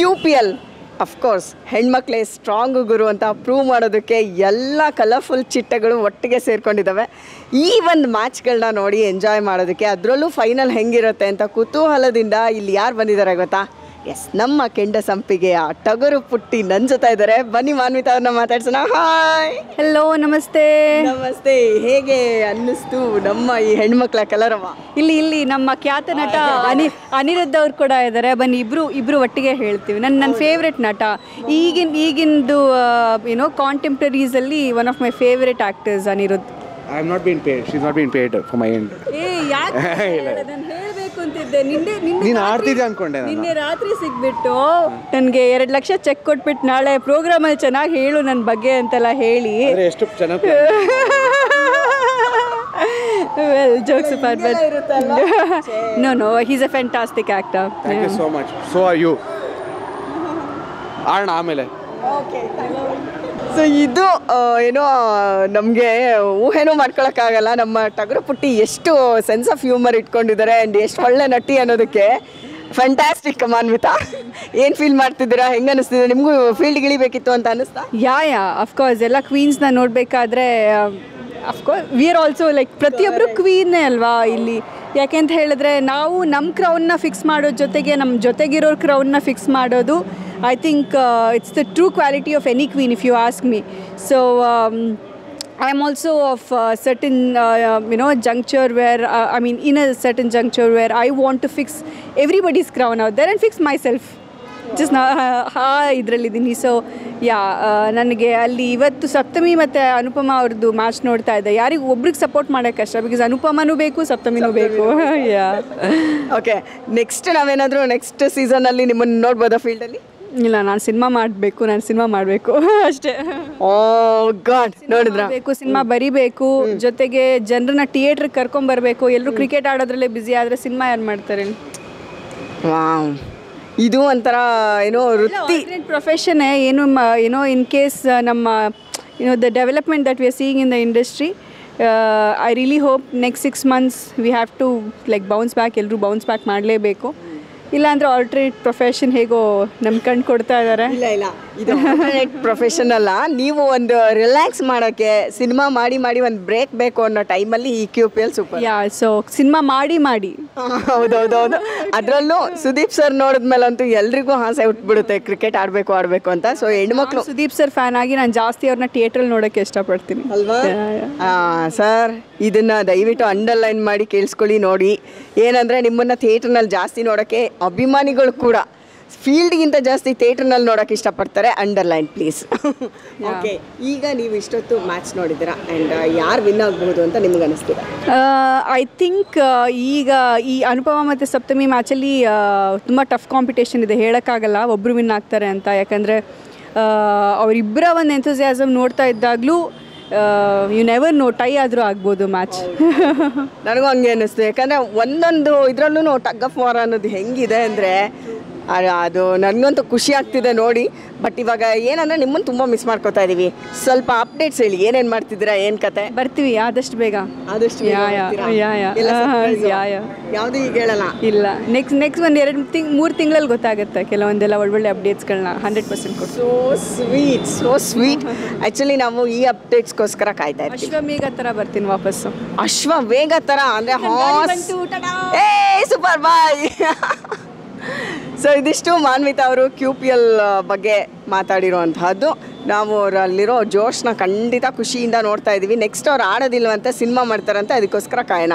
QPL of course ಹೆಣ್ಮಕ್ಳೇ strong ಗುರು ಅಂತ prove ಮಾಡೋದಕ್ಕೆ ಎಲ್ಲ ಕಲರ್ಫುಲ್ ಚಿಟ್ಟೆಗಳು ಒಟ್ಟಿಗೆ ಸೇರ್ಕೊಂಡಿದ್ದಾವೆ. ಈ ಒಂದು ಮ್ಯಾಚ್ಗಳನ್ನ ನೋಡಿ ಎಂಜಾಯ್ ಮಾಡೋದಕ್ಕೆ, ಅದರಲ್ಲೂ ಫೈನಲ್ ಹೆಂಗಿರುತ್ತೆ ಅಂತ ಕುತೂಹಲದಿಂದ ಇಲ್ಲಿ ಯಾರು ಬಂದಿದ್ದಾರೆ ಗೊತ್ತಾ? ಎಸ್, ನಮ್ಮ ಕೆಂಡ ಸಂಪಿಗೆಯ ಟಗರು ಪುಟ್ಟಿ ನನ್ನ ಜೊತೆ ಇದ್ದಾರೆ. ಬನ್ನಿ ಮಾನ್ವಿತಾ ಅವ್ರನ್ನ ಮಾತಾಡ್ಸೋಣ. ಹಾಯ್, ಹಲೋ, ನಮಸ್ತೆ. ನಮಸ್ತೆ. ಹೇಗೆ ಅನ್ನಿಸ್ತು ನಮ್ಮ ಈ ಹೆಣ್ಮಕ್ಳ ಕಲರವ? ಇಲ್ಲಿ ನಮ್ಮ ಖ್ಯಾತ ನಟ ಅನಿರುದ್ಧ ಅವ್ರು ಕೂಡ ಇದ್ದಾರೆ. ಬನ್ನಿ ಇಬ್ರು ಒಟ್ಟಿಗೆ ಹೇಳ್ತೀವಿ. ನನ್ನ ಫೇವ್ರೆಟ್ ನಟ ಈಗಿಂದು ಕಾಂಟೆಂಪ್ರರೀಸಲ್ಲಿ one of my favourite actors Aniruddh. I have not been paid. She's not been paid for my end. ಯಾಕೆ ನಾನು ಹೇಳಬೇಕು ಅಂತಿದ್ದೆ. ನೀನು ಆಡ್ತಿದ್ದೆ ಅನ್ಕೊಂಡೆ ನಾನು. ನಿನ್ನೆ ರಾತ್ರಿ ಸಿಗ್ಬಿಟ್ಟು ನನಗೆ 2 ಲಕ್ಷ ಚೆಕ್ ಕೊಟ್ಬಿಟ್ಟು ನಾಳೆ ಪ್ರೋಗ್ರಾಮಲ್ಲಿ ಚೆನ್ನಾಗಿ ಹೇಳು ನನ್ನ ಬಗ್ಗೆ ಅಂತೆಲ್ಲ ಹೇಳಿ. ಎಷ್ಟು ಚೆನ್ನಾಗಿ well, jokes apart, but no, he's a fantastic actor. Thank you so much. So are you. ಆಡೋಣ ಆಮೇಲೆ. ಸೊ ಇದು ನಮಗೆ ಊಹೆನೂ ಮಾಡ್ಕೊಳಕ್ಕಾಗಲ್ಲ ನಮ್ಮ ಟಗರು ಪುಟ್ಟಿ ಎಷ್ಟು ಸೆನ್ಸ್ ಆಫ್ ಹ್ಯೂಮರ್ ಇಟ್ಕೊಂಡಿದ್ದಾರೆ ಆ್ಯಂಡ್ ಎಷ್ಟು ಒಳ್ಳೆ ನಟಿ ಅನ್ನೋದಕ್ಕೆ. ಫ್ಯಾಂಟಾಸ್ಟಿಕ್. ಮಾನ್ವಿತಾ, ಏನು ಫೀಲ್ ಮಾಡ್ತಿದ್ದೀರಾ? ಹೆಂಗೆ ಅನ್ನಿಸ್ತಿದೆ ನಿಮಗೂ? ಫೀಲ್ಡ್ಗೆ ಇಳಿಬೇಕಿತ್ತು ಅಂತ ಅನ್ನಿಸ್ತಾ? ಯಾ ಅಫ್ಕೋರ್ಸ್ ಎಲ್ಲ ಕ್ವೀನ್ಸ್ನ ನೋಡಬೇಕಾದ್ರೆ of course we are also like ಪ್ರತಿಯೊಬ್ಬರು ಕ್ವೀನ್ನೇ ಅಲ್ವಾ ಇಲ್ಲಿ. ಯಾಕೆ ಅಂತ ಹೇಳಿದ್ರೆ ನಾವು ನಮ್ಮ ಕ್ರೌನ್ನ ಫಿಕ್ಸ್ ಮಾಡೋದ್ರ ಜೊತೆಗೆ ನಮ್ಮ ಜೊತೆಗಿರೋರ ಕ್ರೌನ್ನ ಫಿಕ್ಸ್ ಮಾಡೋದು, I think it's the true quality of any queen, if you ask me. So I am also of certain juncture where in a certain juncture where I want to fix everybody's crown out there and fix myself. Just ಇದರಲ್ಲಿದ್ದೀನಿ. So ನನಗೆ ಅಲ್ಲಿ ಇವತ್ತು ಸಪ್ತಮಿ ಮತ್ತು ಅನುಪಮ ಅವ್ರದ್ದು match ನೋಡ್ತಾ ಇದ್ದೆ. ಯಾರಿಗೂ ಒಬ್ರಿಗೆ ಸಪೋರ್ಟ್ ಮಾಡೋಕ್ಕೆ ಕಷ್ಟ, ಬಿಕಾಸ್ ಅನುಪಮನೂ ಬೇಕು, ಸಪ್ತಮಿನೂ ಬೇಕು. ಓಕೆ, ನೆಕ್ಸ್ಟ್ ನಾವೇನಾದರೂ ನೆಕ್ಸ್ಟ್ ಸೀಸನಲ್ಲಿ ನಿಮ್ಮನ್ನು ನೋಡ್ಬೋದಾ ಫೀಲ್ಡಲ್ಲಿ? ಇಲ್ಲ, ನಾನು ಸಿನಿಮಾ ಮಾಡಬೇಕು ಅಷ್ಟೇ. ಓ ಗಾಡ್, ನೋಡಿದ್ರ ಬೇಕು, ಸಿನಿಮಾ ಬರಿಬೇಕು, ಜೊತೆಗೆ ಜನರನ್ನ ಥಿಯೇಟ್ರಿಗೆ ಕರ್ಕೊಂಬರ್ಬೇಕು. ಎಲ್ಲರೂ ಕ್ರಿಕೆಟ್ ಆಡೋದ್ರಲ್ಲೇ ಬ್ಯುಸಿ ಆದರೆ ಸಿನಿಮಾ ಯಾರು ಮಾಡ್ತಾರೆ? ವಾವ್, ಇದು ಒಂಥರ ವೃತ್ತಿ, ಪ್ರೊಫೆಷನ್ನೇ. ಇನ್ ಕೇಸ್ ನಮ್ಮ the development that we are seeing in the industry, I really hope next 6 months we have to bounce back. ಎಲ್ಲರೂ ಬೌನ್ಸ್ ಬ್ಯಾಕ್ ಮಾಡಲೇಬೇಕು. ಇಲ್ಲಾಂದರೆ ಆಲ್ಟರ್ನೇಟ್ ಪ್ರೊಫೆಷನ್ ಹೇಗೋ ನಮ್ಮ ಕಣ್ಣು ಕೊಡ್ತಾ ಇದ್ದಾರೆ. ಇಲ್ಲ, ಇದು ಆಲ್ಟರ್ನೇಟ್ ಪ್ರೊಫೆಷನ್ ಅಲ್ಲ. ನೀವು ಒಂದು ರಿಲ್ಯಾಕ್ಸ್ ಮಾಡೋಕ್ಕೆ ಸಿನಿಮಾ ಮಾಡಿ ಒಂದು ಬ್ರೇಕ್ ಬೇಕು ಅನ್ನೋ ಟೈಮಲ್ಲಿ ಈ QPL ಸೂಪರ್. ಸೊ ಸಿನಿಮಾ ಮಾಡಿ ಹೌದೌದು. ಅದರಲ್ಲೂ ಸುದೀಪ್ ಸರ್ ನೋಡಿದ್ಮೇಲಂತೂ ಎಲ್ರಿಗೂ ಆಸೆ ಹುಟ್ಬಿಡುತ್ತೆ ಕ್ರಿಕೆಟ್ ಆಡಬೇಕು ಅಂತ. ಸೊ ಹೆಣ್ಮಕ್ಳು ಸುದೀಪ್ ಸರ್ ಫ್ಯಾನ್ ಆಗಿ ನಾನು ಜಾಸ್ತಿ ಅವ್ರನ್ನ ಥಿಯೇಟ್ರಲ್ಲಿ ನೋಡೋಕ್ಕೆ ಇಷ್ಟಪಡ್ತೀನಿ ಅಲ್ವಾ? ಸರ್, ಇದನ್ನು ದಯವಿಟ್ಟು ಅಂಡರ್ಲೈನ್ ಮಾಡಿ ಕೇಳಿಸ್ಕೊಳ್ಳಿ. ನೋಡಿ, ಏನಂದರೆ ನಿಮ್ಮನ್ನು ಥಿಯೇಟ್ರ್ನಲ್ಲಿ ಜಾಸ್ತಿ ನೋಡೋಕ್ಕೆ ಅಭಿಮಾನಿಗಳು ಕೂಡ ಫೀಲ್ಡ್ಗಿಂತ ಜಾಸ್ತಿ ಥಿಯೇಟ್ರ್ನಲ್ಲಿ ನೋಡೋಕ್ಕೆ ಇಷ್ಟಪಡ್ತಾರೆ. Underline please. ಓಕೆ, ಈಗ ನೀವು ಇಷ್ಟೊತ್ತು ಮ್ಯಾಚ್ ನೋಡಿದ್ದೀರಾ ಆ್ಯಂಡ್ ಯಾರು ವಿನ್ ಆಗ್ಬೋದು ಅಂತ ನಿಮ್ಗೆ ಅನಿಸ್ತೀರ? ಐ ಥಿಂಕ್ ಈಗ ಈ ಅನುಪಮ ಮತ್ತು ಸಪ್ತಮಿ ಮ್ಯಾಚಲ್ಲಿ ತುಂಬ ಟಫ್ ಕಾಂಪಿಟೇಷನ್ ಇದೆ. ಹೇಳೋಕ್ಕಾಗಲ್ಲ ಒಬ್ಬರು ವಿನ್ ಆಗ್ತಾರೆ ಅಂತ. ಯಾಕಂದರೆ ಅವರಿಬ್ಬರ ಒಂದು ಎಂಥೂಸಿಯಾಸಮ್ ನೋಡ್ತಾ ಇದ್ದಾಗಲೂ ಯು ನೆವರ್ ನೋ, ಟೈ ಆದರೂ ಆಗ್ಬೋದು ಮ್ಯಾಚ್. ನನಗೂ ಹಂಗೆ ಅನ್ನಿಸ್ತು. ಯಾಕಂದರೆ ಒಂದೊಂದು ಇದರಲ್ಲೂ ಟಗ್ ಆಫ್ ವಾರ್ ಅನ್ನೋದು ಹೆಂಗಿದೆ ಅಂದರೆ ಅದು ನನಗಂತೂ ಖುಷಿ ಆಗ್ತಿದೆ ನೋಡಿ. ಬಟ್ ಇವಾಗ ಏನಂದರೆ ನಿಮ್ಮನ್ನು ತುಂಬ ಮಿಸ್ ಮಾಡ್ಕೋತಾ ಇದ್ದೀವಿ. ಸ್ವಲ್ಪ ಅಪ್ಡೇಟ್ಸ್ ಹೇಳಿ, ಏನೇನು ಮಾಡ್ತಿದ್ದೀರಾ, ಏನು ಕತೆ? ಬರ್ತೀವಿ ಆದಷ್ಟು ಬೇಗ. ಯಾವುದು ಈಗ ಹೇಳಲ್ಲ? ಇಲ್ಲ, ನೆಕ್ಸ್ಟ್ ಒಂದು 2-3 ತಿಂಗಳಲ್ಲಿ ಗೊತ್ತಾಗುತ್ತೆ ಕೆಲವೊಂದೆಲ್ಲ ಒಳ್ಳೊಳ್ಳೆ ಅಪ್ಡೇಟ್ಸ್ಗಳನ್ನ 100% ಕೊಟ್ಟು. So sweet. ಆ್ಯಕ್ಚುಲಿ ನಾವು ಈ ಅಪ್ಡೇಟ್ಸ್ಗೋಸ್ಕರ ಕಾಯ್ತಾ ಇರ್ತೀವಿ. ಅಶ್ವಮೇಘ ಥರ ಬರ್ತೀನಿ ವಾಪಸ್ಸು. ಅಶ್ವವೇಗ ಥರ ಅಂದರೆ ಸೂಪರ್ ಬಾಯ್. ಸೊ ಇದಿಷ್ಟು ಮಾನ್ವಿತಾ ಅವರು QPL ಬಗ್ಗೆ ಮಾತಾಡಿರುವಂತಹದ್ದು. ನಾವು ಅವರಲ್ಲಿರೋ ಜೋಶ್ನ ಖಂಡಿತ ಖುಷಿಯಿಂದ ನೋಡ್ತಾ ಇದ್ದೀವಿ. ನೆಕ್ಸ್ಟ್ ಅವ್ರು ಆಡೋದಿಲ್ವಂತೆ, ಸಿನಿಮಾ ಮಾಡ್ತಾರಂತೆ, ಅದಕ್ಕೋಸ್ಕರ ಕಾಯೋಣ.